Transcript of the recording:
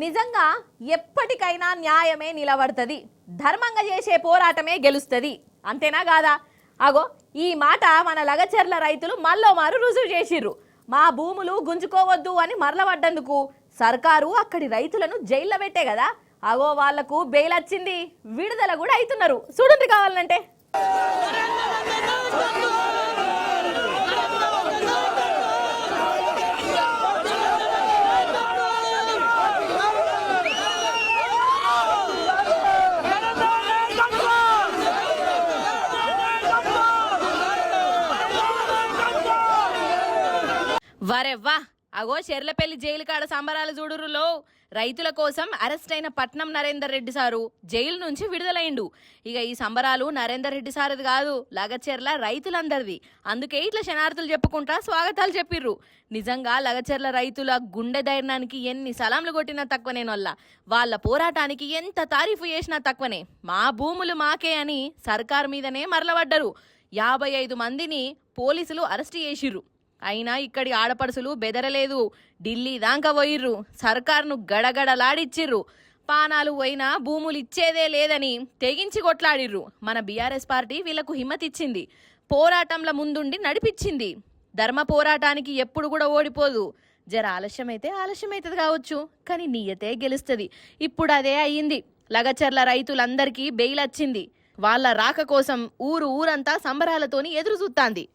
నిజంగా ఎప్పటికైనా న్యాయమే నిలబడుతుంది, ధర్మంగా చేసే పోరాటమే గెలుస్తుంది. అంతేనా కాదా? అగో ఈ మాట మన లగచర్ల రైతులు మళ్ళోమారు రుజువు చేసిర్రు. మా భూములు గుంజుకోవద్దు అని మరలబడ్డందుకు సర్కారు అక్కడి రైతులను జైల్లో పెట్టే కదా, అగో వాళ్లకు బెయిల్ వచ్చింది, విడుదల కూడా అవుతున్నారు. చూడండి కావాలంటే. వరెవ్వా, అగో చెర్లపల్లి జైలు కాడ సంబరాలు చూడురులో. రైతుల కోసం అరెస్ట్ అయిన పట్నం నరేందర్ రెడ్డి సారు జైలు నుంచి విడుదలైండు. ఇక ఈ సంబరాలు నరేందర్ రెడ్డి సారది కాదు, లగచెర్ల రైతులందరిది. అందుకే ఇట్లా శనార్థులు చెప్పుకుంటా స్వాగతాలు చెప్పిర్రు. నిజంగా లగచెర్ల రైతుల గుండె ధైర్యానికి ఎన్ని సలాంలు కొట్టినా తక్కువనేనొల్ల, వాళ్ళ పోరాటానికి ఎంత తారీఫు చేసినా తక్కువనే. మా భూములు మాకే అని సర్కార్ మీదనే మరలబడ్డరు. 55 మందిని పోలీసులు అరెస్ట్ చేసిర్రు. అయినా ఇక్కడి ఆడపడుసులు బెదరలేదు, ఢిల్లీ దాకా పోయిర్రు, సర్కార్ను గడగడలాడిచ్చిర్రు. పానాలు పోయినా భూములు ఇచ్చేదే లేదని తెగించి కొట్లాడిర్రు. మన బీఆర్ఎస్ పార్టీ వీళ్లకు హిమ్మతిచ్చింది, పోరాటంల ముందుండి నడిపించింది. ధర్మ పోరాటానికి ఎప్పుడు కూడా ఓడిపోదు. జర ఆలస్యమైతుంది కావచ్చు, కానీ నియతే గెలుస్తుంది. ఇప్పుడు అదే అయ్యింది. లగచర్ల రైతులందరికీ బెయిల్ వచ్చింది. వాళ్ళ రాక కోసం ఊరంతా సంబరాలతోని ఎదురు చూస్తాంది.